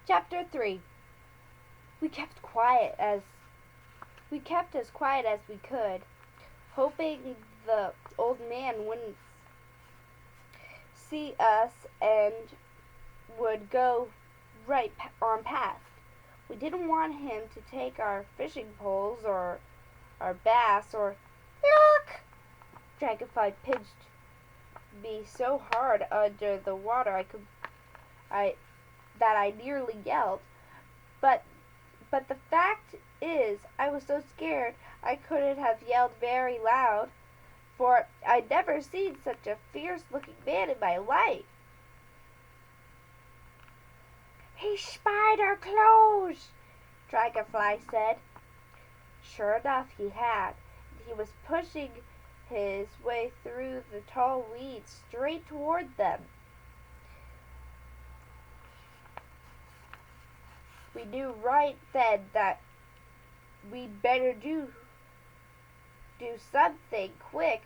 Chapter 3. We kept quiet as we kept as quiet as we could, hoping the old man wouldn't see us and would go right on past. We didn't want him to take our fishing poles or our bass or look. Dragonfly pinched me so hard under the water I that I nearly yelled. But the fact is, I was so scared I couldn't have yelled very loud, for I'd never seen such a fierce-looking man in my life. He spied our clothes, Dragonfly said. Sure enough, he had. He was pushing his way through the tall weeds straight toward them. We knew right then that we'd better do something quick,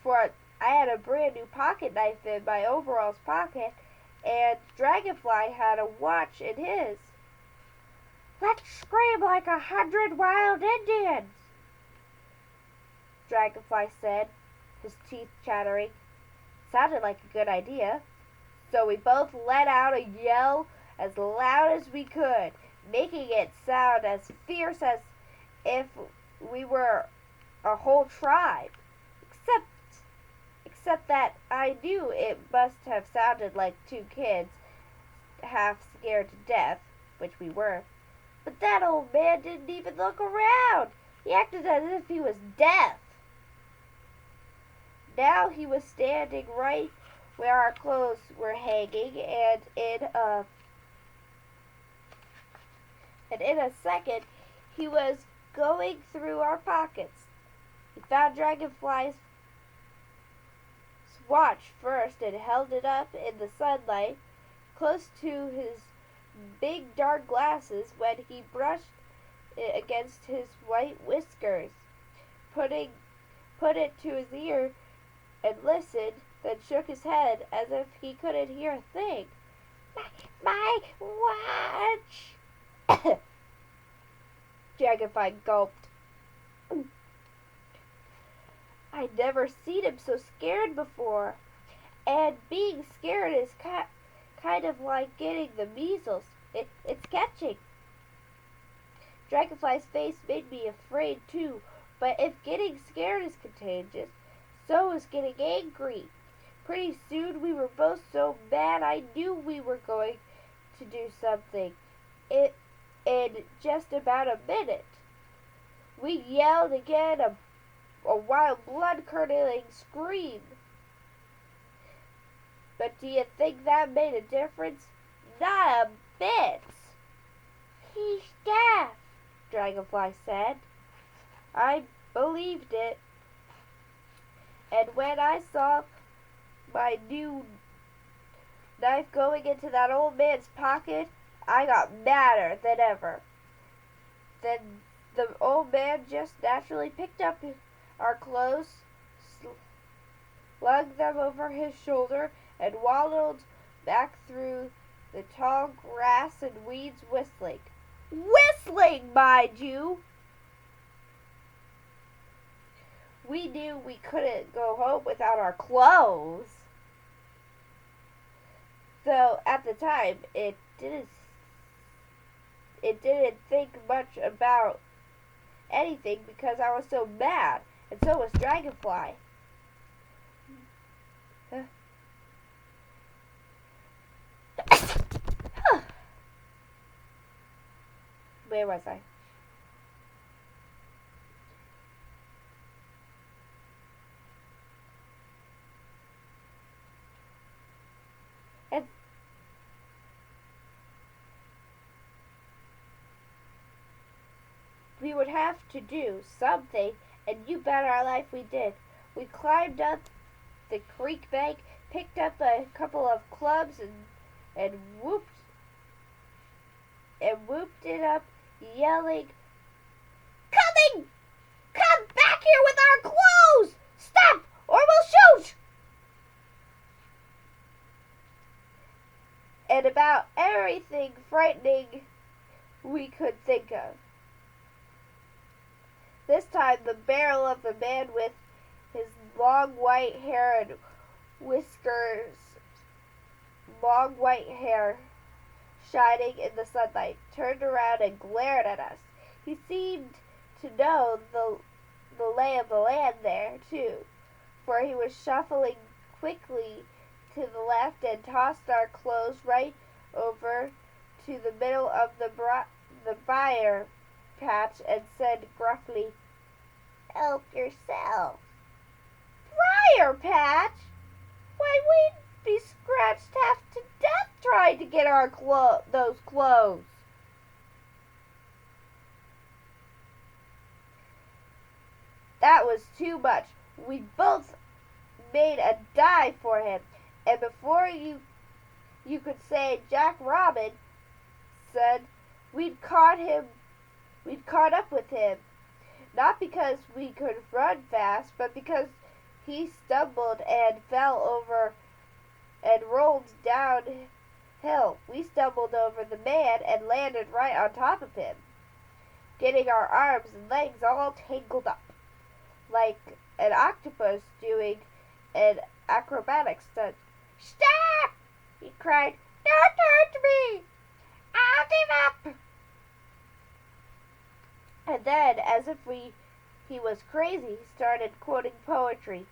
for I had a brand new pocket knife in my overalls pocket, and Dragonfly had a watch in his. Let's scream like 100 wild Indians, Dragonfly said, his teeth chattering. Sounded like a good idea. So we both let out a yell as loud as we could, making it sound as fierce as if we were a whole tribe. Except that I knew it must have sounded like two kids, half scared to death, which we were. But that old man didn't even look around. He acted as if he was deaf. Now he was standing right where our clothes were hanging, and in a second he was going through our pockets. He found Dragonfly's watch first and held it up in the sunlight close to his big dark glasses when he brushed it against his white whiskers, put it to his ear and listened, then shook his head as if he couldn't hear a thing. My watch! Dragonfly gulped. I'd never seen him so scared before, and being scared is kind of like getting the measles. It's catching. Dragonfly's face made me afraid too, but if getting scared is contagious, so is getting angry. Pretty soon we were both so mad I knew we were going to do something. In just about a minute. We yelled again, a wild blood-curdling scream. But do you think that made a difference? Not a bit. He's deaf, Dragonfly said. I believed it. And when I saw my new knife going into that old man's pocket, I got madder than ever. Then the old man just naturally picked up our clothes, slung them over his shoulder, and waddled back through the tall grass and weeds whistling. Whistling, mind you! We knew we couldn't go home without our clothes. Though at the time it didn't think much about anything because I was so mad, and so was Dragonfly. Where was I? And we would have to do something, and you bet our life we did. We climbed up the creek bank, picked up a couple of clubs, and whooped it up, yelling, "Coming! Come back here with our clothes! Stop, or we'll shoot!" And and about everything frightening we could think of. This time the barrel of the man with his long white hair and whiskers, long white hair shining in the sunlight, turned around and glared at us. He seemed to know the lay of the land there, too, for he was shuffling quickly to the left and tossed our clothes right over to the middle of the briar patch and said gruffly, "Help yourself." Briar patch? Why, we'd be scratched half to death trying to get our those clothes. That was too much. We both made a dive for him, and before you could say Jack Robin said, we'd caught up with him, not because we could run fast, but because he stumbled and fell over and rolled downhill. We stumbled over the man and landed right on top of him, getting our arms and legs all tangled up, like an octopus doing an acrobatic stunt. "Stop!" he cried. "Don't hurt me! I'll give up!" And then, as if he was crazy, he started quoting poetry.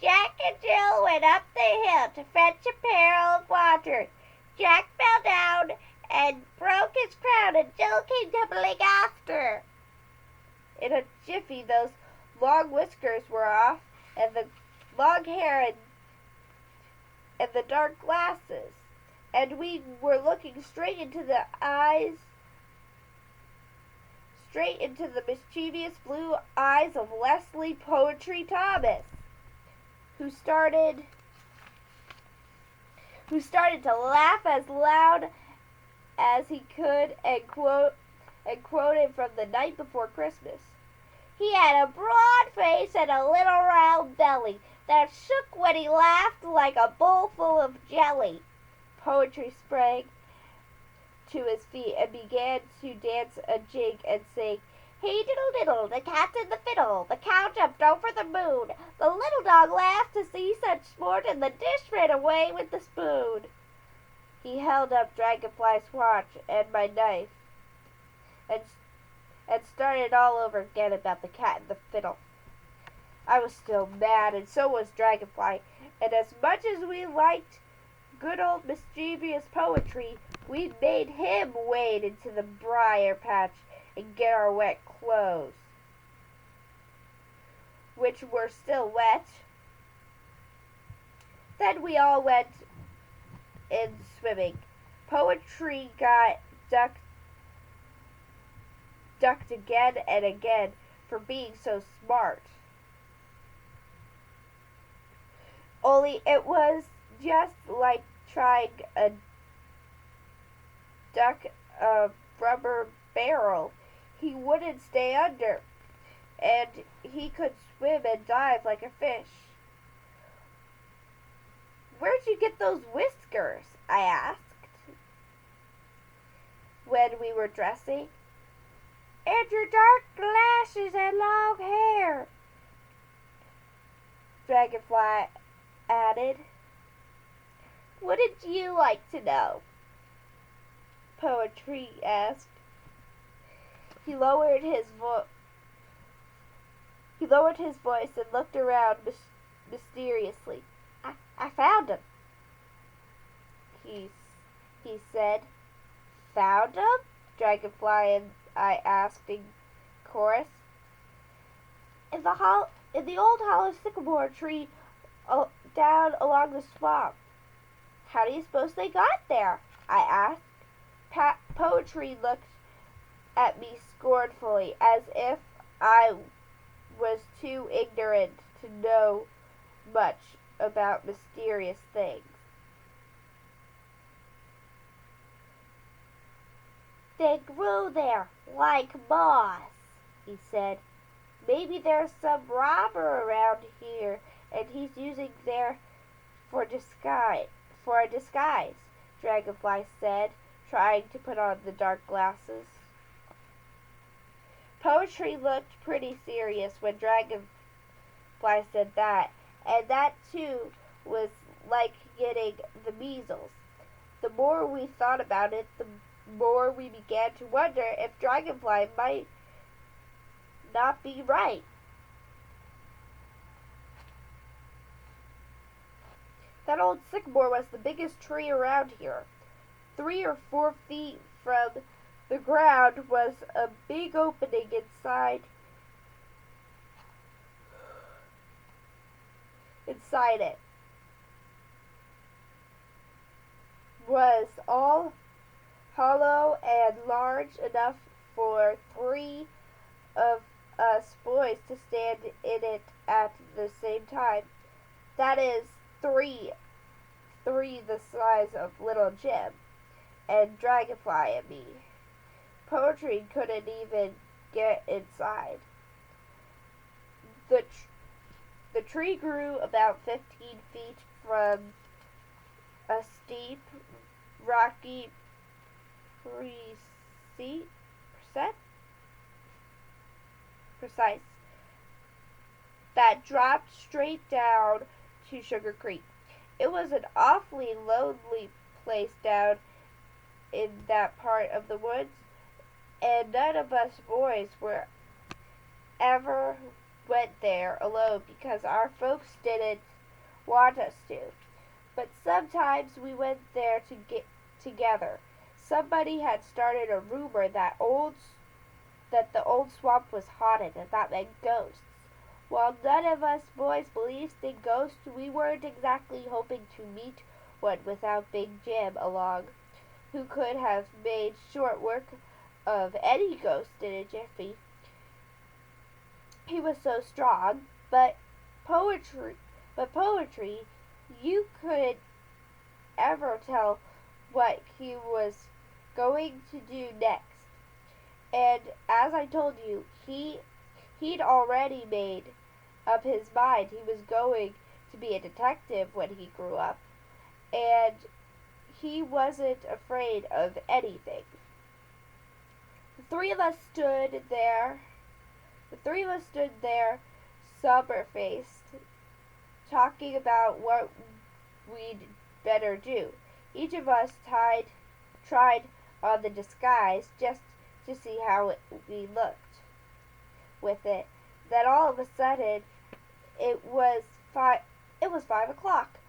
"Jack and Jill went up the hill to fetch a pail of water. Jack fell down and broke his crown, and Jill came tumbling after." In a jiffy, those long whiskers were off, and the long hair and the dark glasses, and we were looking straight into the mischievous blue eyes of Leslie Poetry Thomas, who started to laugh as loud as he could and quoted from The Night Before Christmas. "He had a broad face and a little round belly that shook when he laughed like a bowl full of jelly." Poetry sprang to his feet and began to dance a jig and sing, "Hey diddle diddle, the cat and the fiddle, the cow jumped over the moon, the little dog laughed to see such sport, and the dish ran away with the spoon." He held up Dragonfly's watch and my knife and started all over again about the cat and the fiddle. I was still mad, and so was Dragonfly, and as much as we liked good old mischievous poetry, we made him wade into the briar patch and get our wet clothes, which were still wet. Then we all went in swimming. Poetry got ducked again and again for being so smart. Only it was just like trying a duck a rubber barrel. He wouldn't stay under, and he could swim and dive like a fish. "Where'd you get those whiskers?" I asked when we were dressing. "And your dark glasses and long hair," Dragonfly added. "Wouldn't you like to know?" Poetry asked. He lowered his voice and looked around mysteriously. I found him," he said. "Found him?" Dragonfly and I asked in chorus. In the old hollow sycamore tree down along the swamp." "How do you suppose they got there?" I asked. Poetry looked at me scornfully, as if I was too ignorant to know much about mysterious things. "They grew there like moss," he said. "Maybe there's some robber around here, and he's using there for disguise. for a disguise," Dragonfly said, trying to put on the dark glasses. Poetry looked pretty serious when Dragonfly said that, and that too was like getting the measles. The more we thought about it, the more we began to wonder if Dragonfly might not be right. That old sycamore was the biggest tree around here. 3 or 4 feet from the ground was a big opening inside. Inside it was all hollow and large enough for 3 of us boys to stand in it at the same time. That is, three the size of little Jim and Dragonfly and me. Poetry couldn't even get inside. The tree grew about 15 feet from a steep, rocky precise that dropped straight down to Sugar Creek. It was an awfully lonely place down in that part of the woods, and none of us boys were ever went there alone because our folks didn't want us to. But sometimes we went there to get together. Somebody had started a rumor that the old swamp was haunted, and that meant ghosts. While none of us boys believed in ghosts, we weren't exactly hoping to meet one without Big Jim along, who could have made short work of any ghost in a jiffy. He was so strong, but poetry, you couldn't ever tell what he was going to do next. And as I told you, he'd already made up his mind he was going to be a detective when he grew up, and he wasn't afraid of anything. The three of us stood there, sober-faced, talking about what we'd better do. Each of us tried on the disguise just to see how we looked with it. Then all of a sudden, it was 5 o'clock,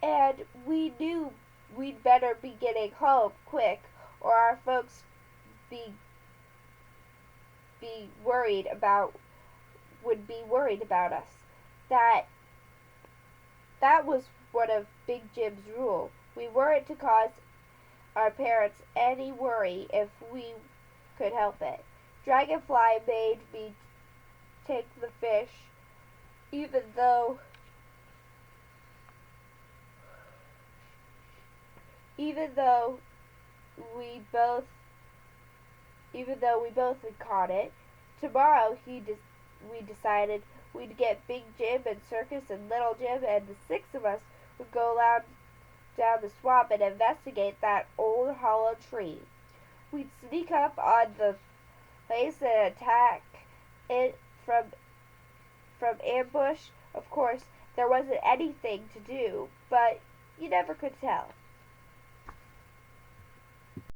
and we knew we'd better be getting home quick, or our folks would be worried about us. That was one of Big Jim's rule. We weren't to cause our parents any worry if we could help it. Dragonfly made me take the fish, even though we both had caught it. Tomorrow we decided we'd get Big Jim and Circus and Little Jim, and the 6 of us would go down the swamp and investigate that old hollow tree. We'd sneak up on the place and attack it from ambush. Of course, there wasn't anything to do, but you never could tell.